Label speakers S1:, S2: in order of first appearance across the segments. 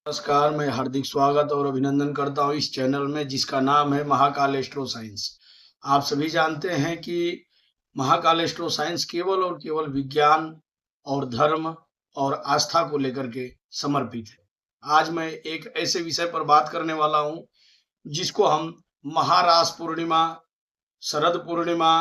S1: नमस्कार, मैं हार्दिक स्वागत और अभिनंदन करता हूँ इस चैनल में जिसका नाम है महाकाल एस्ट्रो साइंस। आप सभी जानते हैं कि महाकाल एस्ट्रो साइंस केवल और केवल विज्ञान और धर्म और आस्था को लेकर के समर्पित है। आज मैं एक ऐसे विषय पर बात करने वाला हूँ जिसको हम महारास पूर्णिमा, शरद पूर्णिमा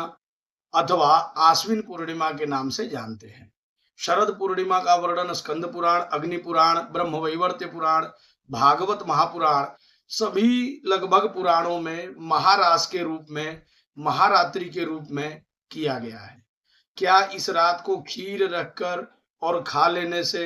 S1: अथवा आश्विन पूर्णिमा के नाम से जानते हैं। शरद पूर्णिमा का वर्णन स्कंद पुराण, अग्नि पुराण, ब्रह्मवैवर्त पुराण, भागवत महापुराण सभी लगभग पुराणों में महारास के रूप में, महारात्रि के रूप में किया गया है। क्या इस रात को खीर रखकर और खा लेने से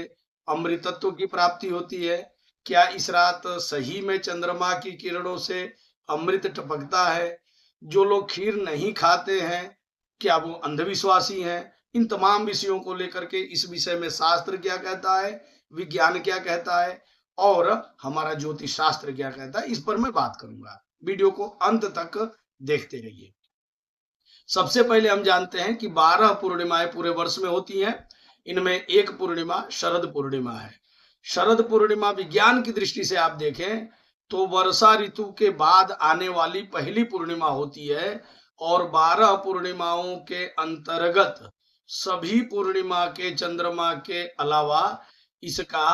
S1: अमृतत्व की प्राप्ति होती है? क्या इस रात सही में चंद्रमा की किरणों से अमृत टपकता है? जो लोग खीर नहीं खाते हैं, क्या वो अंधविश्वासी हैं? इन तमाम विषयों को लेकर के इस विषय में शास्त्र क्या कहता है, विज्ञान क्या कहता है और हमारा ज्योतिष शास्त्र क्या कहता है, इस पर मैं बात करूंगा। वीडियो को अंत तक देखते रहिए। सबसे पहले हम जानते हैं कि 12 पूर्णिमाएं पूरे वर्ष में होती हैं। इनमें एक पूर्णिमा शरद पूर्णिमा है। शरद पूर्णिमा विज्ञान की दृष्टि से आप देखें तो वर्षा ऋतु के बाद आने वाली पहली पूर्णिमा होती है और 12 पूर्णिमाओं के अंतर्गत सभी पूर्णिमा के चंद्रमा के अलावा इसका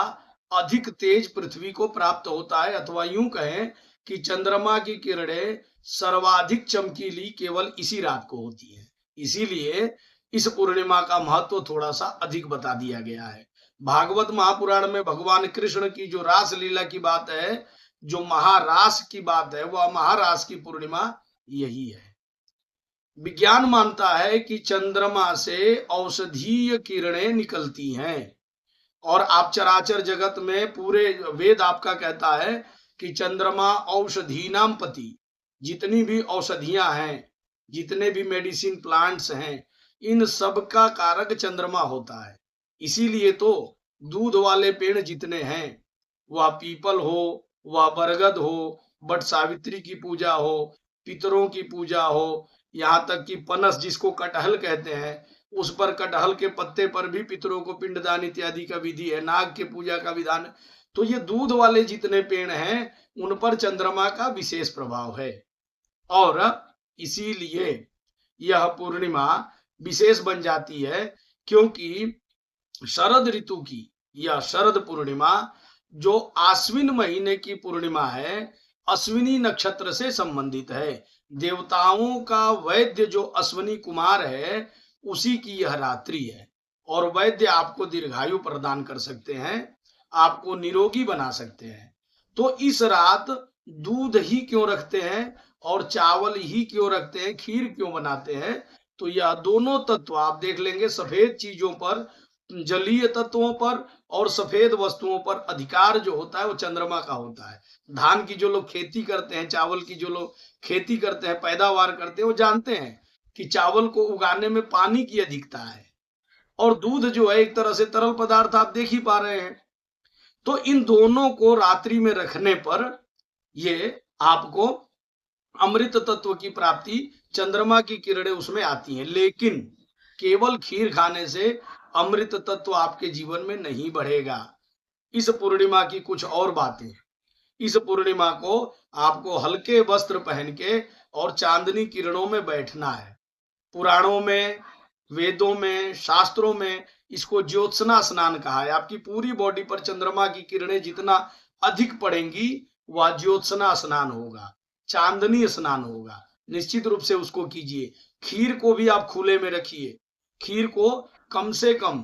S1: अधिक तेज पृथ्वी को प्राप्त होता है, अथवा यूं कहें कि चंद्रमा की किरणें सर्वाधिक चमकीली केवल इसी रात को होती है। इसीलिए इस पूर्णिमा का महत्व थोड़ा सा अधिक बता दिया गया है। भागवत महापुराण में भगवान कृष्ण की जो रास लीला की बात है, जो महारास की बात है, वह महारास की पूर्णिमा यही है। विज्ञान मानता है कि चंद्रमा से औषधीय किरणें निकलती हैं और आप चराचर जगत में पूरे वेद आपका कहता है कि चंद्रमा औषधीनाम पति। जितनी भी औषधियां हैं, जितने भी मेडिसिन प्लांट्स हैं, इन सब का कारक चंद्रमा होता है। इसीलिए तो दूध वाले पेड़ जितने हैं, वह पीपल हो, वह बरगद हो, बट सावित्री की पूजा हो, पितरों की पूजा हो, यहाँ तक कि पनस जिसको कटहल कहते हैं, उस पर कटहल के पत्ते पर भी पितरों को पिंडदान इत्यादि का विधि है, नाग के पूजा का विधान। तो ये दूध वाले जितने पेड़ हैं उन पर चंद्रमा का विशेष प्रभाव है और इसीलिए यह पूर्णिमा विशेष बन जाती है, क्योंकि शरद ऋतु की यह शरद पूर्णिमा जो आश्विन महीने की पूर्णिमा है, अश्विनी नक्षत्र से संबंधित है। देवताओं का वैद्य जो अश्विनी कुमार है, उसी की यह रात्रि है और वैद्य आपको दीर्घायु प्रदान कर सकते हैं, आपको निरोगी बना सकते हैं। तो इस रात दूध ही क्यों रखते हैं और चावल ही क्यों रखते हैं, खीर क्यों बनाते हैं? तो यह दोनों तत्व आप देख लेंगे, सफेद चीजों पर, जलीय तत्वों पर और सफेद वस्तुओं पर अधिकार जो होता है वो चंद्रमा का होता है। धान की जो लोग खेती करते हैं, चावल की जो लोग खेती करते हैं, पैदावार करते हैं, वो जानते हैं कि चावल को उगाने में पानी की अधिकता है और दूध जो है एक तरह से तरल पदार्थ, आप देख ही पा रहे हैं। तो इन दोनों को रात्रि में रखने पर ये आपको अमृत तत्व की प्राप्ति, चंद्रमा की किरणें उसमें आती हैं। लेकिन केवल खीर खाने से अमृत तत्व आपके जीवन में नहीं बढ़ेगा। इस पूर्णिमा की कुछ और बातें। इस पूर्णिमा को आपको हल्के वस्त्र पहन के और चांदनी किरणों में बैठना है। पुराणों में, वेदों में, शास्त्रों में इसको ज्योत्सना स्नान कहा है। आपकी पूरी बॉडी पर चंद्रमा की किरणें जितना अधिक पड़ेंगी वह ज्योत्सना स्नान होगा, चांदनी स्नान होगा। निश्चित रूप से उसको कीजिए। खीर को भी आप खुले में रखिए। खीर को कम से कम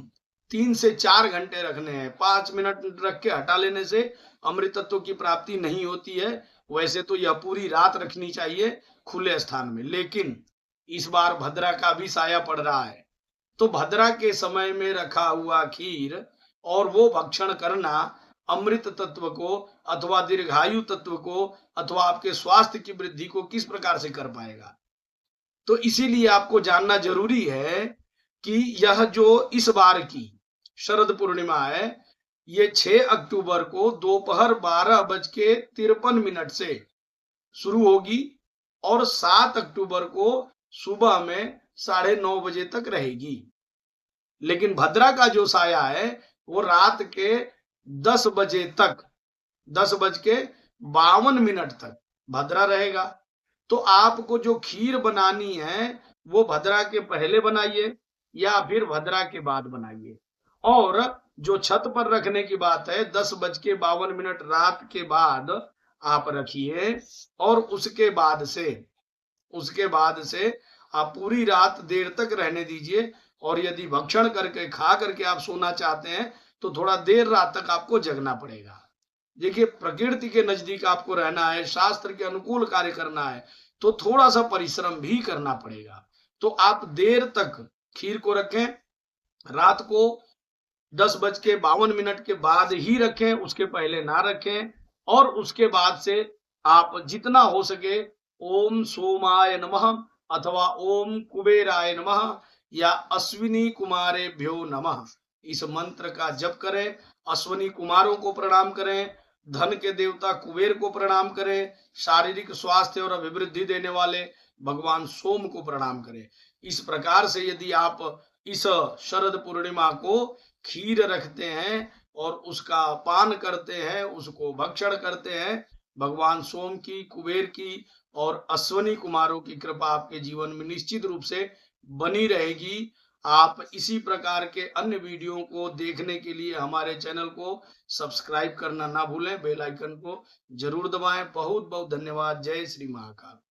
S1: 3 से 4 घंटे रखने हैं। 5 मिनट रख के हटा लेने से अमृतत्व की प्राप्ति नहीं होती है। वैसे तो यह पूरी रात रखनी चाहिए खुले स्थान में, लेकिन इस बार भद्रा का भी साया पड़ रहा है, तो भद्रा के समय में रखा हुआ खीर और वो भक्षण करना अमृत तत्व को अथवा दीर्घायु तत्व को अथवा आपके स्वास्थ्य की वृद्धि को किस प्रकार से कर पाएगा? तो इसीलिए आपको जानना जरूरी है कि यह जो इस बार की शरद पूर्णिमा है, ये 6 अक्टूबर को दोपहर 12:53 से शुरू होगी और 7 अक्टूबर को सुबह में 9:30 बजे तक रहेगी। लेकिन भद्रा का जो साया है वो रात के 10 बजे तक 10:52 तक भद्रा रहेगा। तो आपको जो खीर बनानी है वो भद्रा के पहले बनाइए या फिर भद्रा के बाद बनाइए। और जो छत पर रखने की बात है 10:52 रात के बाद आप रखिए और उसके बाद से आप पूरी रात देर तक रहने दीजिए। और यदि भक्षण करके खा करके आप सोना चाहते हैं तो थोड़ा देर रात तक आपको जगना पड़ेगा। देखिए, प्रकृति के नजदीक आपको रहना है, शास्त्र के अनुकूल कार्य करना है तो थोड़ा सा परिश्रम भी करना पड़ेगा। तो आप देर तक खीर को रखें, रात को 10:52 के बाद ही रखें, उसके पहले ना रखें। और उसके बाद से आप जितना हो सके ओम सोमाय नमः अथवा ओम कुबेराय नमः या अश्विनी कुमारेभ्यो नमः इस मंत्र का जप करें। अश्विनी कुमारों को प्रणाम करें, धन के देवता कुबेर को प्रणाम करें, शारीरिक स्वास्थ्य और अभिवृद्धि देने वाले भगवान सोम को प्रणाम करें। इस प्रकार से यदि आप इस शरद पूर्णिमा को खीर रखते हैं और उसका पान करते हैं, उसको भक्षण करते हैं, भगवान सोम की, कुबेर की और अश्विनी कुमारों की कृपा आपके जीवन में निश्चित रूप से बनी रहेगी। आप इसी प्रकार के अन्य वीडियो को देखने के लिए हमारे चैनल को सब्सक्राइब करना ना भूलें, बेल आइकन को जरूर दबाएं। बहुत बहुत धन्यवाद। जय श्री महाकाल।